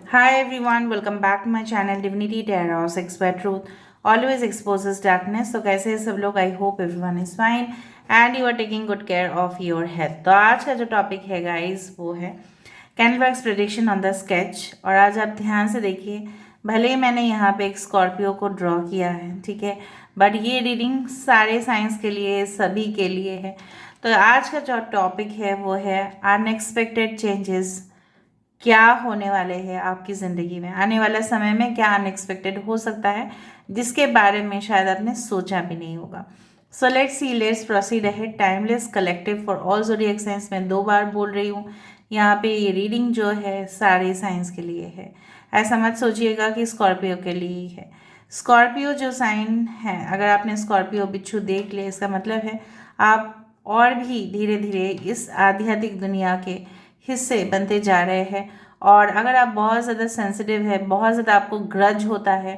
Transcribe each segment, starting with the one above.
Hi everyone, welcome back to my channel Divinity Tarot Expert Truth always exposes darkness. तो कैसे हैं सब लोग? I hope everyone is fine and you are taking good care of your health. तो आज का जो topic है गाइस वो है candle bags prediction on the sketch. और आज आप ध्यान से देखिए, भले ही मैंने यहाँ पे एक स्कॉर्पियो को ड्रॉ किया है, ठीक है, बट ये रीडिंग सारे साइंस के लिए, सभी के लिए है। तो आज का जो टॉपिक है वो है अनएक्सपेक्टेड चेंजेस। क्या होने वाले हैं आपकी ज़िंदगी में, आने वाला समय में क्या अनएक्सपेक्टेड हो सकता है जिसके बारे में शायद आपने सोचा भी नहीं होगा। सो let's see, let's proceed ahead. Timeless collective for all zodiac science, मैं 2 बार बोल रही हूँ यहाँ पे, ये रीडिंग जो है सारे साइंस के लिए है। ऐसा मत सोचिएगा कि स्कॉर्पियो के लिए ही है। स्कॉर्पियो जो साइन है, अगर आपने स्कॉर्पियो बिच्छू देख लिया, इसका मतलब है आप और भी धीरे धीरे इस आध्यात्मिक दुनिया के हिस्से बनते जा रहे हैं। और अगर आप बहुत ज़्यादा सेंसिटिव है, बहुत ज़्यादा आपको ग्रज होता है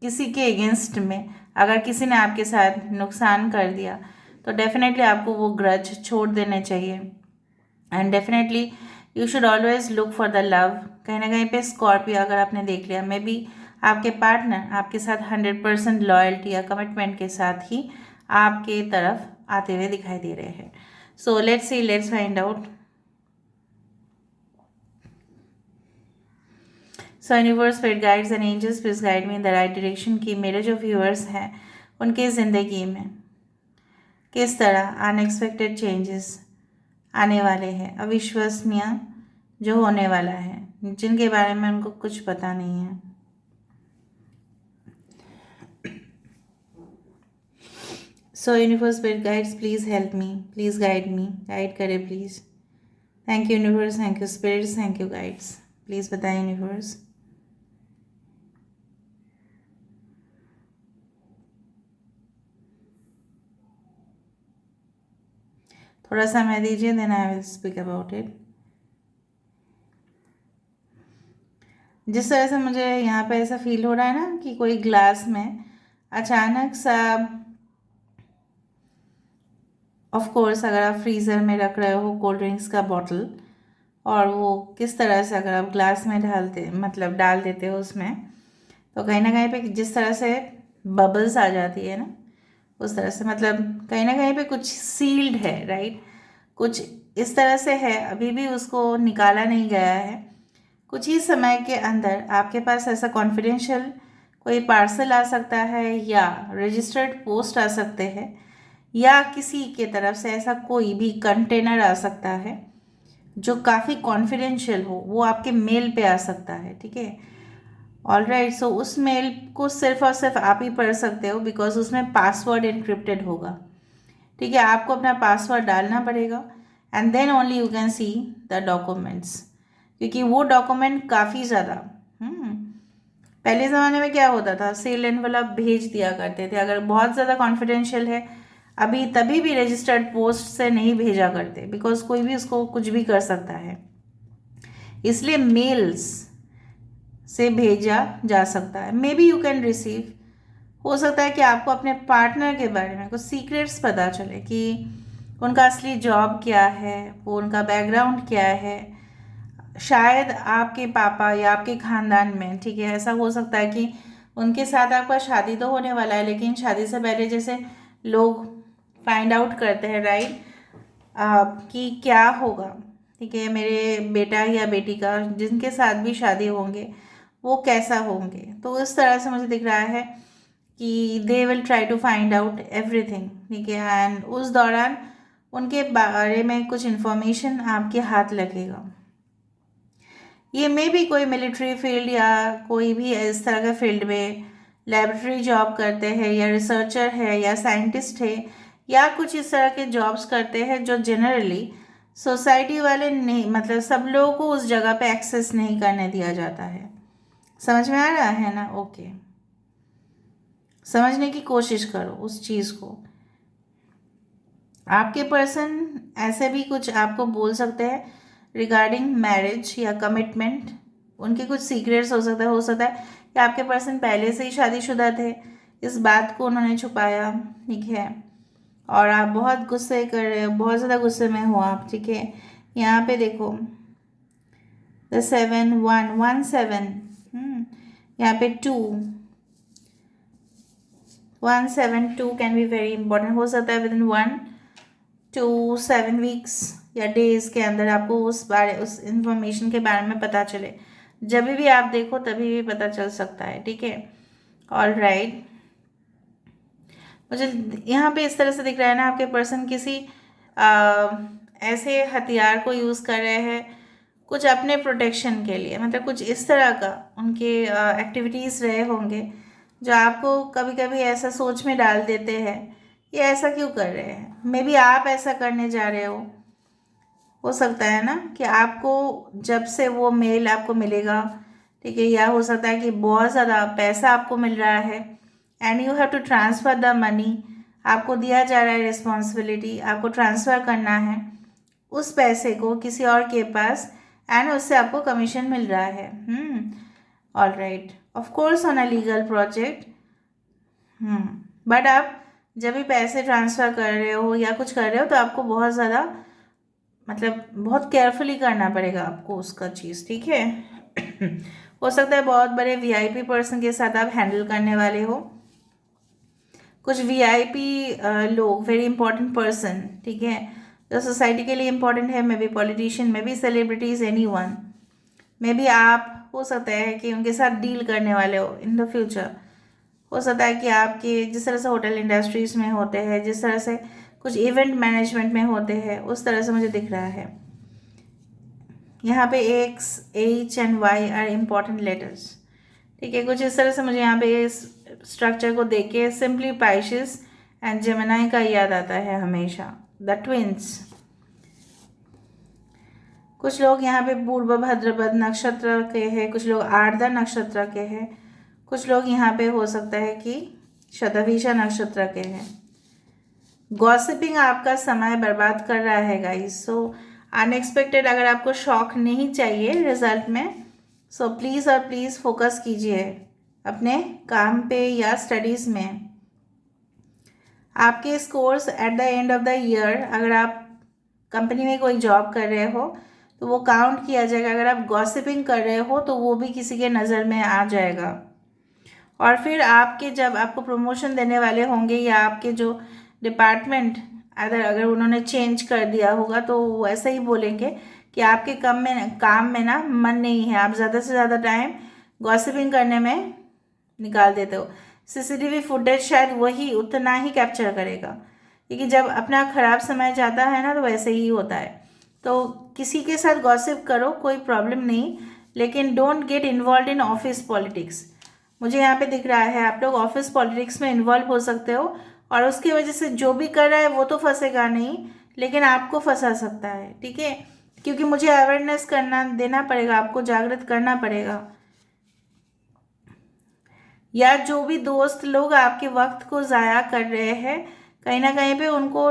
किसी के अगेंस्ट में, अगर किसी ने आपके साथ नुकसान कर दिया तो डेफिनेटली आपको वो ग्रज छोड़ देने चाहिए। And definitely you should always look for the love. कहीं ना कहीं पे स्कॉर्पियो अगर आपने देख लिया, मे बी आपके पार्टनर आपके साथ 100% लॉयल्टी या कमिटमेंट के साथ ही आपके तरफ आते हुए दिखाई दे रहे हैं। So let's see, let's find out. So universe, spirit guides and angels, please guide me in the right direction कि मेरे जो व्यूअर्स हैं उनके ज़िंदगी में किस तरह अनएक्सपेक्टेड चेंजेस आने वाले हैं, अविश्वसनीय जो होने वाला है, जिनके बारे में उनको कुछ पता नहीं है। So universe, spirit guides, please help me, please guide me, guide करें please. Thank you universe, thank you spirits, thank you guides. Please बताएं यूनिवर्स। थोड़ा समय दीजिए, then I will speak about it. जिस तरह से मुझे यहाँ पे ऐसा फील हो रहा है ना कि कोई ग्लास में अचानक सा, ऑफ कोर्स अगर आप फ्रीज़र में रख रहे हो कोल्ड ड्रिंक्स का बॉटल, और वो किस तरह से अगर आप ग्लास में ढालते, मतलब डाल देते हो उसमें, तो कहीं ना कहीं पे जिस तरह से बबल्स आ जाती है ना, उस तरह से, मतलब कहीं ना कहीं पे कुछ सील्ड है, राइट। कुछ इस तरह से है, अभी भी उसको निकाला नहीं गया है। कुछ ही समय के अंदर आपके पास ऐसा कॉन्फिडेंशियल कोई पार्सल आ सकता है, या रजिस्टर्ड पोस्ट आ सकते हैं, या किसी के तरफ से ऐसा कोई भी कंटेनर आ सकता है जो काफ़ी कॉन्फिडेंशियल हो, वो आपके मेल पे आ सकता है, ठीक है। ऑल राइट, सो उस मेल को सिर्फ और सिर्फ आप ही पढ़ सकते हो, बिकॉज उसमें पासवर्ड इनक्रिप्टेड होगा, ठीक है। आपको अपना पासवर्ड डालना पड़ेगा and then only you can see the documents, क्योंकि वो डॉक्यूमेंट काफ़ी ज़्यादा, पहले ज़माने में क्या होता था, सेल एनवलप भेज दिया करते थे, अगर बहुत ज़्यादा कॉन्फिडेंशियल है अभी, तभी भी रजिस्टर्ड पोस्ट से नहीं भेजा करते, बिकॉज कोई भी उसको कुछ भी कर सकता है, इसलिए मेल्स से भेजा जा सकता है। May be you can receive, हो सकता है कि आपको अपने पार्टनर के बारे में कुछ सीक्रेट्स पता चले कि उनका असली जॉब क्या है, वो उनका बैकग्राउंड क्या है। शायद आपके पापा या आपके ख़ानदान में, ठीक है, ऐसा हो सकता है कि उनके साथ आपका शादी तो होने वाला है, लेकिन शादी से पहले जैसे लोग फाइंड आउट करते हैं, राइट, कि क्या होगा, ठीक है, मेरे बेटा या बेटी का जिनके साथ भी शादी होंगे वो कैसा होंगे। तो इस तरह से मुझे दिख रहा है कि they will try to find out everything, ठीक है, एंड उस दौरान उनके बारे में कुछ इन्फॉर्मेशन आपके हाथ लगेगा। ये मे भी कोई मिलिट्री फील्ड या कोई भी इस तरह के फील्ड में लेबोरेटरी जॉब करते हैं, या रिसर्चर है, या साइंटिस्ट है, या कुछ इस तरह के जॉब्स करते हैं जो जनरली सोसाइटी वाले नहीं, मतलब सब लोगों को उस जगह पे एक्सेस नहीं करने दिया जाता है। समझ में आ रहा है ना? ओके, समझने की कोशिश करो उस चीज़ को। आपके पर्सन ऐसे भी कुछ आपको बोल सकते हैं रिगार्डिंग मैरिज या कमिटमेंट, उनके कुछ सीक्रेट्स हो सकता है कि आपके पर्सन पहले से ही शादीशुदा थे, इस बात को उन्होंने छुपाया, ठीक है, और आप बहुत गुस्से कर रहे हो, बहुत ज़्यादा गुस्से में हो आप, ठीक है। यहाँ पे देखो, द 7 1 1 7, यहाँ पे 2 1 7 2 कैन बी वेरी इंपॉर्टेंट, हो सकता है विद इन 1 to 7 वीक्स या डेज के अंदर आपको उस इंफॉर्मेशन के बारे में पता चले। जब भी आप देखो तभी भी पता चल सकता है, ठीक है। ऑल राइट, मुझे यहाँ पे इस तरह से दिख रहा है ना, आपके पर्सन किसी ऐसे हथियार को यूज़ कर रहे हैं कुछ अपने प्रोटेक्शन के लिए, मतलब कुछ इस तरह का उनके एक्टिविटीज़ रहे होंगे जो आपको कभी कभी ऐसा सोच में डाल देते हैं ये ऐसा क्यों कर रहे हैं। मे बी आप ऐसा करने जा रहे हो सकता है ना कि आपको जब से वो मेल आपको मिलेगा, ठीक है, या हो सकता है कि बहुत ज़्यादा पैसा आपको मिल रहा है and you have to transfer the money, आपको दिया जा रहा है रिस्पॉन्सिबिलिटी, आपको ट्रांसफ़र करना है उस पैसे को किसी और के पास एंड उससे आपको कमीशन मिल रहा है। All right, of course on a legal project. But आप जब भी पैसे ट्रांसफ़र कर रहे हो या कुछ कर रहे हो तो आपको बहुत ज़्यादा मतलब बहुत केयरफुली करना पड़ेगा आपको उसका चीज़, ठीक है। हो सकता है बहुत बड़े वीआईपी पर्सन के साथ आप हैंडल करने वाले हो, कुछ वीआईपी लोग, वेरी इंपॉर्टेंट पर्सन, ठीक है, जो सोसाइटी के लिए इंपॉर्टेंट है, may be politician, may be celebrities, anyone, may be आप हो सकता है कि उनके साथ डील करने वाले हो इन द फ्यूचर। हो सकता है कि आपके जिस तरह से होटल इंडस्ट्रीज़ में होते हैं, जिस तरह से कुछ इवेंट मैनेजमेंट में होते हैं, उस तरह से मुझे दिख रहा है। यहाँ पे X, H and Y are important letters, ठीक है। कुछ इस तरह से मुझे यहाँ पे इस स्ट्रक्चर को देख के सिंपली पाइशिस एंड जेमिनाई का याद आता है हमेशा, द ट्विंस। कुछ लोग यहाँ पे पूर्व भाद्रपद नक्षत्र के हैं, कुछ लोग आर्द्रा नक्षत्र के हैं, कुछ लोग यहाँ पे हो सकता है कि शतभिषा नक्षत्र के हैं। गॉसिपिंग आपका समय बर्बाद कर रहा है गाइस, सो अनएक्सपेक्टेड अगर आपको शॉक नहीं चाहिए रिजल्ट में, सो प्लीज़ और प्लीज़ फोकस कीजिए अपने काम पे या स्टडीज़ में। आपके scores at the end of the year, अगर आप कंपनी में कोई जॉब कर रहे हो तो वो काउंट किया जाएगा, अगर आप गॉसिपिंग कर रहे हो तो वो भी किसी के नज़र में आ जाएगा। और फिर आपके जब आपको प्रमोशन देने वाले होंगे या आपके जो डिपार्टमेंट अगर उन्होंने चेंज कर दिया होगा तो वो ऐसा ही बोलेंगे कि आपके काम में ना मन नहीं है, आप ज़्यादा से ज़्यादा टाइम गॉसिपिंग करने में निकाल देते हो। सीसीटीवी फुटेज शायद वही उतना ही कैप्चर करेगा, क्योंकि जब अपना ख़राब समय जाता है ना तो वैसे ही होता है। तो किसी के साथ गॉसिप करो, कोई प्रॉब्लम नहीं, लेकिन don't get involve in office politics. मुझे यहाँ पे दिख रहा है आप लोग ऑफिस पॉलिटिक्स में इन्वॉल्व हो सकते हो और उसकी वजह से जो भी कर रहा है वो तो फंसेगा नहीं, लेकिन आपको फंसा सकता है, ठीक है, क्योंकि मुझे अवेयरनेस करना देना पड़ेगा, आपको जागृत करना पड़ेगा। या जो भी दोस्त लोग आपके वक्त को ज़ाया कर रहे हैं, कहीं ना कहीं पे उनको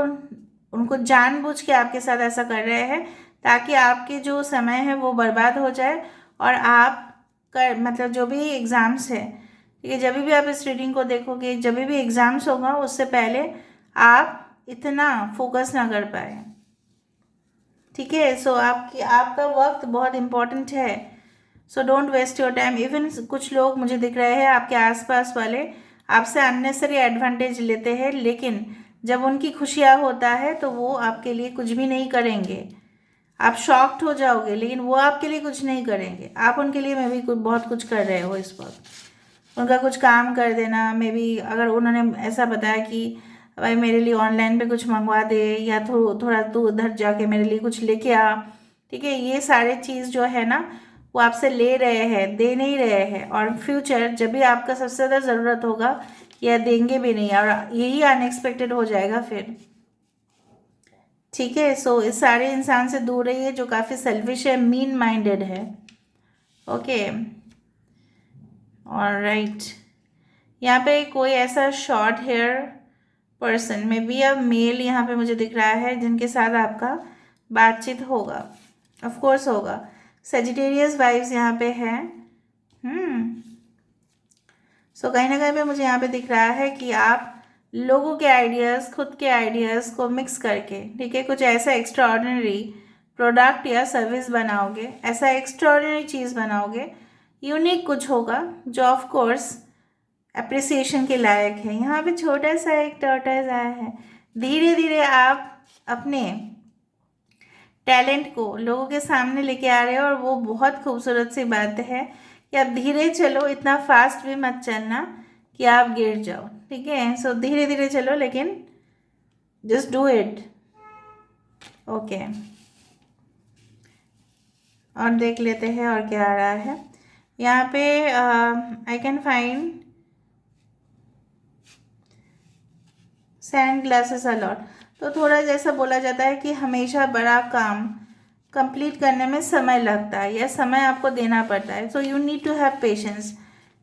उनको जानबूझ के आपके साथ ऐसा कर रहे हैं ताकि आपके जो समय है वो बर्बाद हो जाए और आप कर मतलब जो भी एग्ज़ाम्स है, ठीक है, जब भी आप इस रीडिंग को देखोगे, जब भी एग्ज़ाम्स होगा उससे पहले आप इतना फोकस ना कर पाए, ठीक है। सो आपका वक्त बहुत इम्पोर्टेंट है, so don't waste your time. Even कुछ लोग मुझे दिख रहे हैं आपके आसपास वाले आपसे अननेसरी एडवांटेज लेते हैं, लेकिन जब उनकी खुशियाँ होता है तो वो आपके लिए कुछ भी नहीं करेंगे। आप शॉक्ड हो जाओगे लेकिन वो आपके लिए कुछ नहीं करेंगे, आप उनके लिए मे भी बहुत कुछ कर रहे हो इस वक्त। उनका कुछ काम कर देना, मे बी अगर उन्होंने ऐसा बताया कि भाई मेरे लिए ऑनलाइन पे कुछ मंगवा दे या थोड़ा तू उधर जाके मेरे लिए कुछ लेके आ, ठीक है, ये सारे चीज़ जो है ना वो आपसे ले रहे हैं, दे नहीं रहे हैं, और फ्यूचर जब भी आपका सबसे ज़्यादा ज़रूरत होगा या देंगे भी नहीं, और यही अनएक्सपेक्टेड हो जाएगा फिर, ठीक है। सो इस सारे इंसान से दूर रहिए जो काफ़ी सेल्फिश है, मीन माइंडेड है, ओके। और राइट, यहाँ पे कोई ऐसा शॉर्ट हेयर पर्सन में बी अ मेल यहाँ पे मुझे दिख रहा है जिनके साथ आपका बातचीत होगा, ऑफ कोर्स होगा। सेजिटेरियस वाइब्स यहाँ पे है। सो कहीं ना कहीं पे मुझे यहाँ पे दिख रहा है कि आप लोगों के आइडियाज़, खुद के आइडियाज़ को मिक्स करके, ठीक है, कुछ ऐसा एक्स्ट्रा ऑर्डिनरी प्रोडक्ट या सर्विस बनाओगे, ऐसा एक्स्ट्राऑर्डिनरी चीज़ बनाओगे, यूनिक कुछ होगा जो ऑफ कोर्स अप्रिसिएशन के लायक है। यहाँ पे छोटा सा एक टॉर्टोइज आया है। धीरे धीरे आप अपने टैलेंट को लोगों के सामने लेके आ रहे हो और वो बहुत खूबसूरत सी बात है कि आप धीरे चलो, इतना फास्ट भी मत चलना कि आप गिर जाओ, ठीक है। सो धीरे धीरे चलो, लेकिन जस्ट डू इट, ओके। और देख लेते हैं और क्या आ रहा है यहाँ पे। I can find sand glasses a lot. तो थोड़ा जैसा बोला जाता है कि हमेशा बड़ा काम कंप्लीट करने में समय लगता है या समय आपको देना पड़ता है। So you need to have patience,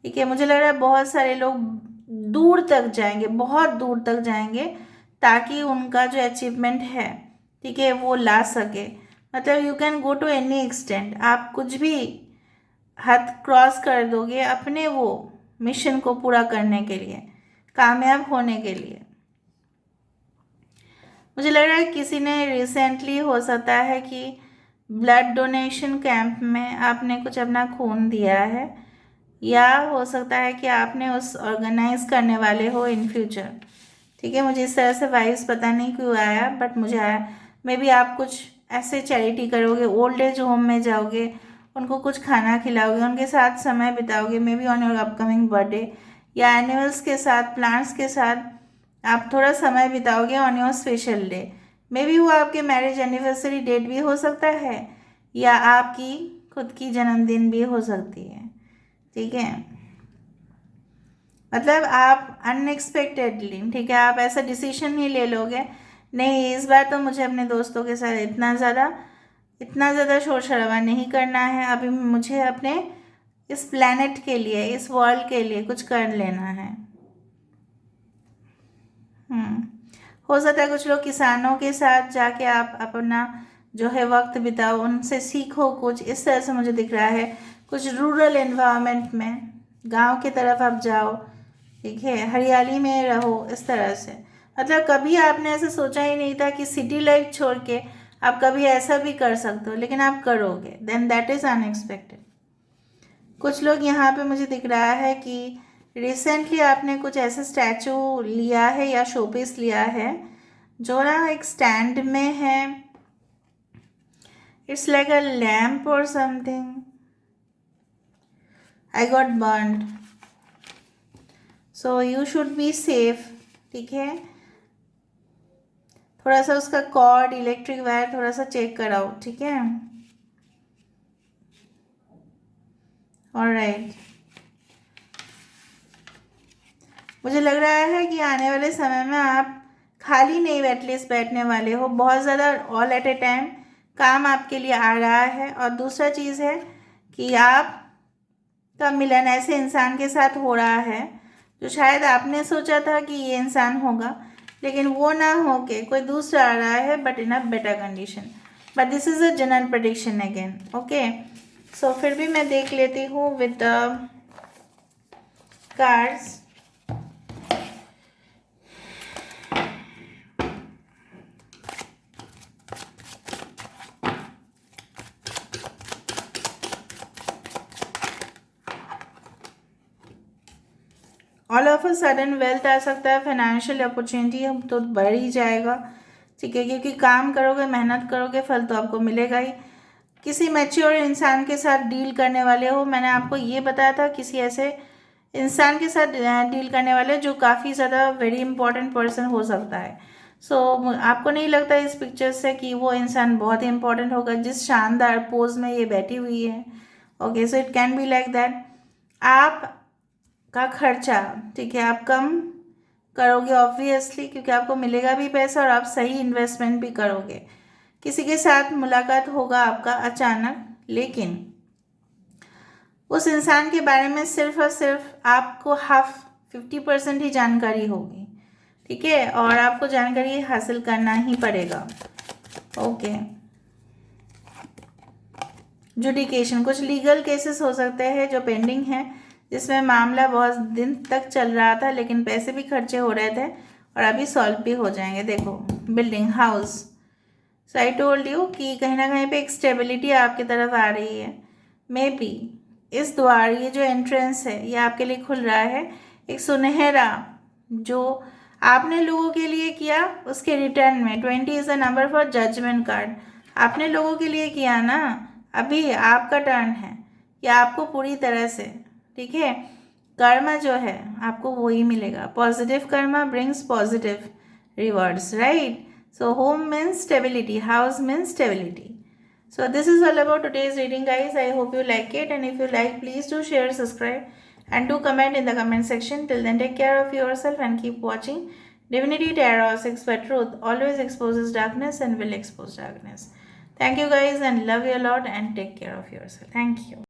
ठीक है। मुझे लग रहा है बहुत सारे लोग दूर तक जाएंगे, बहुत दूर तक जाएंगे, ताकि उनका जो अचीवमेंट है, ठीक है, वो ला सके। मतलब you can go to any extent, आप कुछ भी हद क्रॉस कर दोगे अपने वो मिशन को पूरा करने के लिए, कामयाब होने के लिए। मुझे लग रहा है किसी ने रिसेंटली, हो सकता है कि ब्लड डोनेशन कैंप में आपने कुछ अपना खून दिया है, या हो सकता है कि आपने उस ऑर्गेनाइज करने वाले हो इन फ्यूचर, ठीक है। मुझे इस तरह से वाइब्स पता नहीं क्यों आया, बट मुझे आया। मे बी आप कुछ ऐसे चैरिटी करोगे, ओल्ड एज होम में जाओगे, उनको कुछ खाना खिलाओगे, उनके साथ समय बिताओगे, maybe on your upcoming birthday, या एनिमल्स के साथ, प्लांट्स के साथ आप थोड़ा समय बिताओगे on your special day. Maybe वो आपके मैरिज एनिवर्सरी डेट भी हो सकता है, या आपकी खुद की जन्मदिन भी हो सकती है, ठीक है। मतलब आप अनएक्सपेक्टेडली, ठीक है, आप ऐसा डिसीजन ही ले लोगे, नहीं इस बार तो मुझे अपने दोस्तों के साथ इतना ज़्यादा शोर शराबा नहीं करना है, अभी मुझे अपने इस प्लैनेट के लिए, इस वर्ल्ड के लिए कुछ कर लेना है। हो सकता है कुछ लोग किसानों के साथ जाके आप अपना जो है वक्त बिताओ, उनसे सीखो कुछ, इस तरह से मुझे दिख रहा है। कुछ रूरल एनवायरनमेंट में, गांव की तरफ आप जाओ, ठीक है, हरियाली में रहो, इस तरह से। मतलब कभी आपने ऐसा सोचा ही नहीं था कि सिटी लाइफ छोड़ के आप कभी ऐसा भी कर सकते हो, लेकिन आप करोगे, देन दैट इज़ अनएक्सपेक्टेड। कुछ लोग यहाँ पे मुझे दिख रहा है कि रिसेंटली आपने कुछ ऐसा स्टैचू लिया है या शोपीस लिया है जो ना एक स्टैंड में है। इट्स लाइक अ लैम्प और something. I got burned, so you should be safe, ठीक है। थोड़ा सा उसका कॉर्ड, इलेक्ट्रिक वायर थोड़ा सा चेक कराओ, ठीक है। ऑलराइट, मुझे लग रहा है कि आने वाले समय में आप खाली नहीं एटलीस्ट बैठने वाले हो, बहुत ज़्यादा ऑल एट ए टाइम काम आपके लिए आ रहा है। और दूसरा चीज़ है कि आप का मिलन ऐसे इंसान के साथ हो रहा है जो शायद आपने सोचा था कि ये इंसान होगा, लेकिन वो ना हो के कोई दूसरा आ रहा है, but in a better condition. But this is a general prediction again, okay. So फिर भी मैं देख लेती हूँ with the cards. All of a sudden wealth आ सकता है, फाइनेंशियल अपॉर्चुनिटी तो बढ़ ही जाएगा, ठीक है, क्योंकि काम करोगे, मेहनत करोगे, फल तो आपको मिलेगा ही। किसी मैच्योर इंसान के साथ डील करने वाले हो, मैंने आपको ये बताया था, किसी ऐसे इंसान के साथ डील करने वाले जो काफ़ी ज़्यादा वेरी इंपॉर्टेंट पर्सन हो सकता है। सो आपको नहीं लगता इस पिक्चर से कि वो इंसान बहुत ही इंपॉर्टेंट होगा जिस शानदार पोज में ये बैठी हुई है, okay. So it can be like that. आप का खर्चा, ठीक है, आप कम करोगे ऑब्वियसली, क्योंकि आपको मिलेगा भी पैसा और आप सही इन्वेस्टमेंट भी करोगे। किसी के साथ मुलाकात होगा आपका अचानक, लेकिन उस इंसान के बारे में सिर्फ और सिर्फ आपको 50% ही जानकारी होगी, ठीक है, और आपको जानकारी हासिल करना ही पड़ेगा, ओके। जुडिकेशन, कुछ लीगल केसेस हो सकते हैं जो पेंडिंग हैं, जिसमें मामला बहुत दिन तक चल रहा था, लेकिन पैसे भी खर्चे हो रहे थे और अभी सॉल्व भी हो जाएंगे। देखो, building, house, so I told you कि कहीं ना कहीं पे एक स्टेबिलिटी आपकी तरफ आ रही है। मे बी इस द्वार, ये जो एंट्रेंस है ये आपके लिए खुल रहा है, एक सुनहरा जो आपने लोगों के लिए किया उसके रिटर्न में। 20 is a number for judgement card. आपने लोगों के लिए किया ना, अभी आपका टर्न है कि आपको पूरी तरह से, ठीक है, कर्मा जो है आपको वही मिलेगा। Positive Karma brings positive rewards, right? So home means stability, house means stability. So this is all about today's reading, guys. I hope you like it, and if you like, please do share, subscribe, and do comment in the comment section. Till then, take care of yourself and keep watching Divinity Tarot 6 for Truth. Always exposes darkness and will expose darkness. Thank you, guys, and love you a lot, and take care of yourself. Thank you.